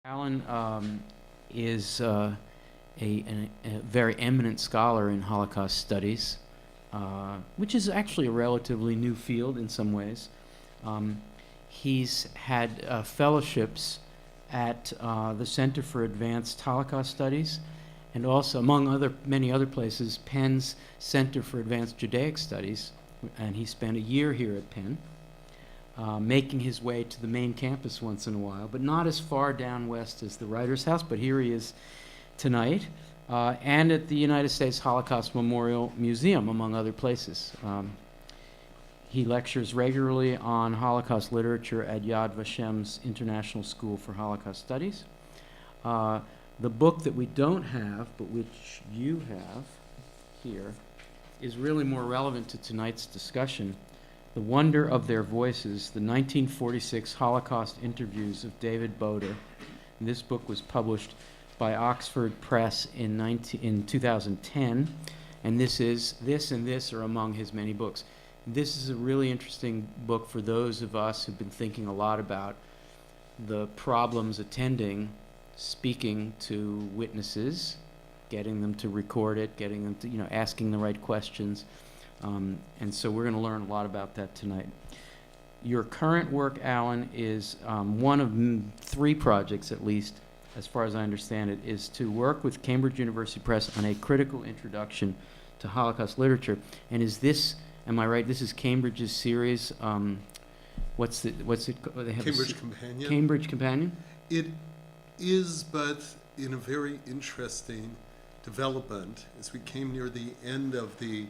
Alan is a very eminent scholar in Holocaust studies, which is actually a relatively new field in some ways. He's had fellowships at the Center for Advanced Holocaust Studies, and also, among many other places, Penn's Center for Advanced Judaic Studies, and he spent a year here at Penn. Making his way to the main campus once in a while, but not as far down west as the Writers' House, but here he is tonight, and at the United States Holocaust Memorial Museum, among other places. He lectures regularly on Holocaust literature at Yad Vashem's International School for Holocaust Studies. The book that we don't have, but which you have here, is really more relevant to tonight's discussion. The Wonder of Their Voices, the 1946 Holocaust Interviews of David Boder. And this book was published by Oxford Press in 2010, and this are among his many books. This is a really interesting book for those of us who've been thinking a lot about the problems attending speaking to witnesses, getting them to record it, getting them to, asking the right questions. And so we're going to learn a lot about that tonight. Your current work, Alan, is one of three projects, at least, as far as I understand it, is to work with Cambridge University Press on a critical introduction to Holocaust literature. And is this, am I right, this is Cambridge's series, what's it called? They have Cambridge Companion. Cambridge Companion? It is, but in a very interesting development, as we came near the end of the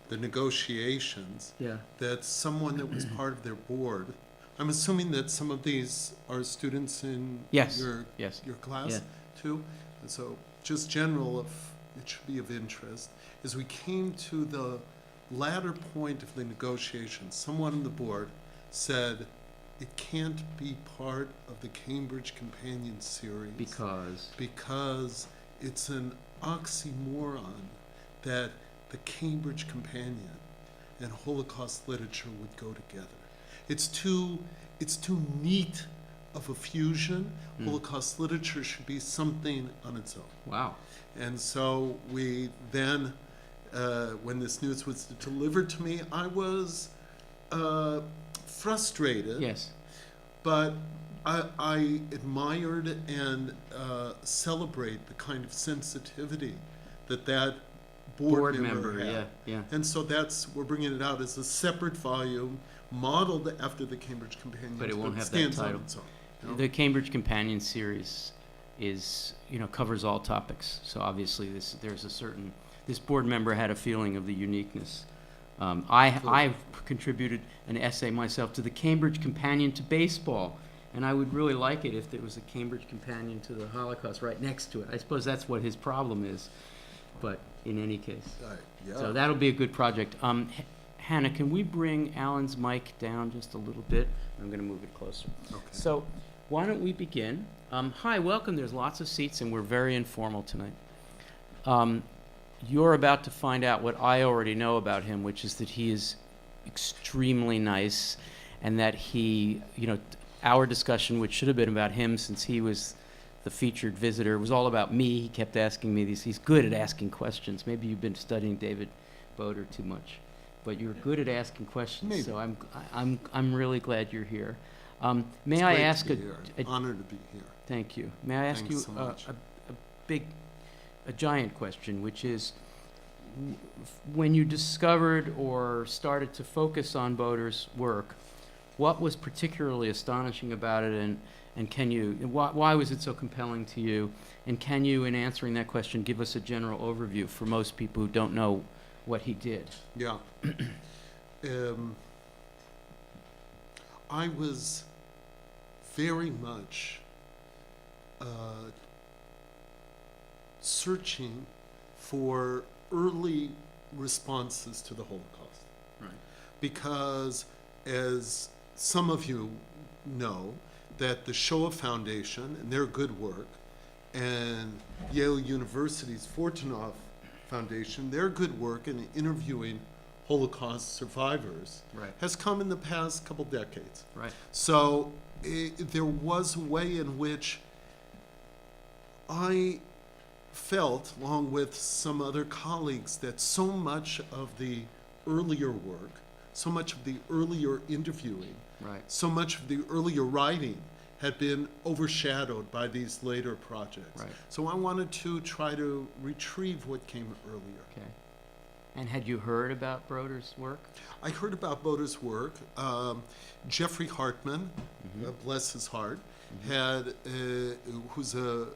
negotiations, that someone that was part of their board, I'm assuming that some of these are students in your class too, and so just general, if it should be of interest, as we came to the latter point of the negotiations, someone on the board said it can't be part of the Cambridge Companion series because it's an oxymoron that the Cambridge Companion and Holocaust literature would go together. It's too neat of a fusion. Holocaust literature should be something on its own. Wow. And so we then, when this news was delivered to me, I was frustrated. Yes. But I admired and celebrate the kind of sensitivity that board member had. Yeah. And so we're bringing it out as a separate volume, modeled after the Cambridge Companion. But it won't have that title. The Cambridge Companion series covers all topics. So obviously this board member had a feeling of the uniqueness. I've contributed an essay myself to the Cambridge Companion to Baseball, and I would really like it if there was a Cambridge Companion to the Holocaust right next to it. I suppose that's what his problem is, but in any case. So that'll be a good project. Hannah, can we bring Alan's mic down just a little bit? I'm going to move it closer. Okay. So why don't we begin? Hi, welcome. There's lots of seats, and we're very informal tonight. You're about to find out what I already know about him, which is that he is extremely nice, and that our discussion, which should have been about him since he was the featured visitor, was all about me. He kept asking me these. He's good at asking questions. Maybe you've been studying David Boder too much, but you're good at asking questions. Maybe. So I'm really glad you're here. May It's I great ask to be here. Honored to be here. Thank you. May I ask Thanks you so much. a giant question, which is, when you discovered or started to focus on Boder's work, what was particularly astonishing about it, and can you, why was it so compelling to you, and can you, in answering that question, give us a general overview for most people who don't know what he did? Yeah. I was very much searching for early responses to the Holocaust. Right. Because, as some of you know, that the Shoah Foundation and their good work, and Yale University's Fortunoff Foundation, their good work in interviewing Holocaust survivors has come in the past couple decades. Right. So there was a way in which I felt, along with some other colleagues, that so much of the earlier work, so much of the earlier interviewing, Right. so much of the earlier writing had been overshadowed by these later projects. Right. So I wanted to try to retrieve what came earlier. Okay. And had you heard about Broder's work? I heard about Boder's work. Jeffrey Hartman, bless his heart, had who's a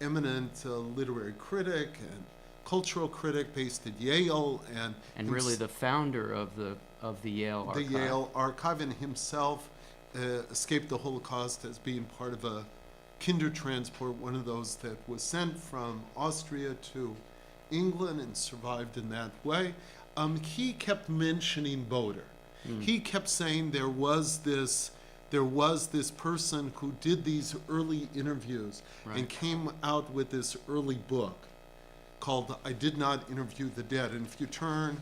eminent literary critic and cultural critic based at Yale, And really the founder of the Yale the Archive. Yale Archive, and himself escaped the Holocaust as being part of a kinder transport, one of those that was sent from Austria to England and survived in that way. He kept mentioning Boder. He kept saying there was this person who did these early interviews and came out with this early book called I Did Not Interview the Dead. And if you turn,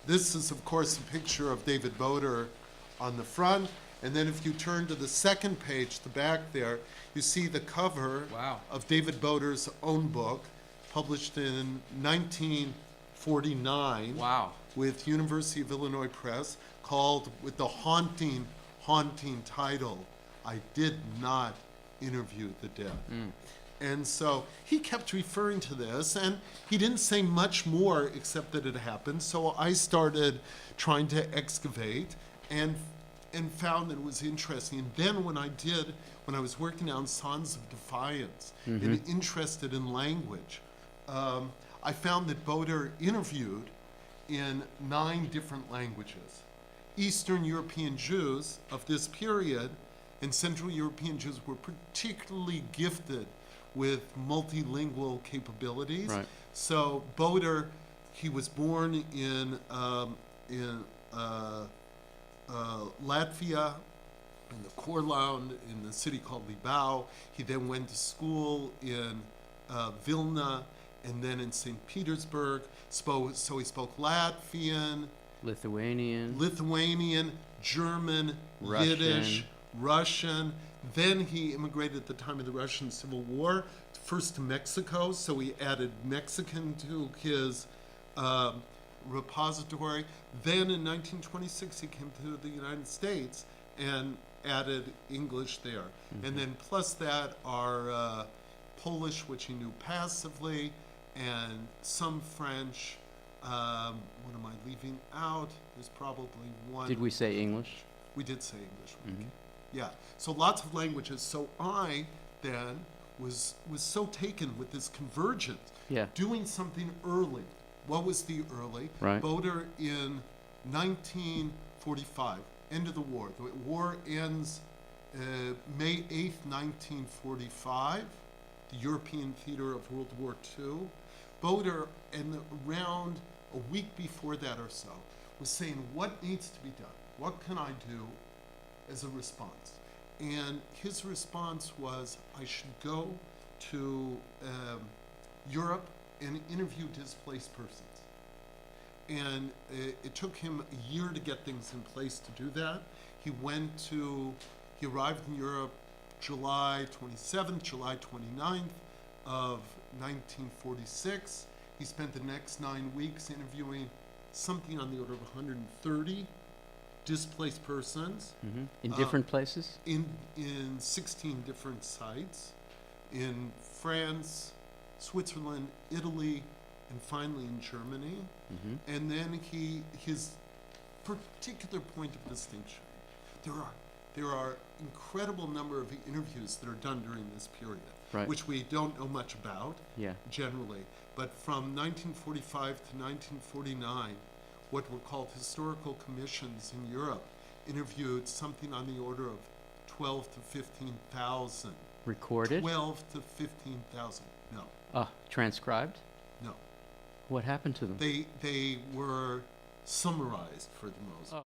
this is of course a picture of David Boder on the front. And then if you turn to the second page, the back there, you see the cover of David Boder's own book, published in 1949 with University of Illinois Press, called, with the haunting title, I Did Not Interview the Dead. And so he kept referring to this, and he didn't say much more except that it happened. So I started trying to excavate and found that it was interesting. And then when I was working on Songs of Defiance and interested in language, I found that Boder interviewed in 9 different languages. Eastern European Jews of this period and Central European Jews were particularly gifted with multilingual capabilities. Right. So Boder, he was born in Latvia, in the Courland, in the city called Libau. He then went to school in Vilna and then in St. Petersburg. So he spoke Latvian, Lithuanian, German, Russian. Yiddish, Russian. Then he immigrated at the time of the Russian Civil War, first to Mexico, so he added Mexican to his repository. Then in 1926 he came to the United States and added English there. And then plus that are Polish, which he knew passively, and some French. What am I leaving out? There's probably one. Did we say English? We did say English. Yeah, so lots of languages. So I then was so taken with this convergence, doing something early. What was the early? Right. Boder in 1945, end of the war. The war ends May 8th, 1945, the European theater of World War II. Boder, and around a week before that or so, was saying, what needs to be done? What can I do as a response? And his response was, I should go to Europe and interview displaced persons. And it took him a year to get things in place to do that. He arrived in Europe July 27th, July 29th of 1946. He spent the next 9 weeks interviewing something on the order of 130 displaced persons. In different places? In 16 different sites, in France, Switzerland, Italy, and finally in Germany. And then his particular point of distinction, there are incredible number of interviews that are done during this period, which we don't know much about generally. But from 1945 to 1949, what were called historical commissions in Europe interviewed something on the order of 12 to 15,000. Recorded? 12 to 15,000. No. Transcribed? No. What happened to them? They were summarized for the most part.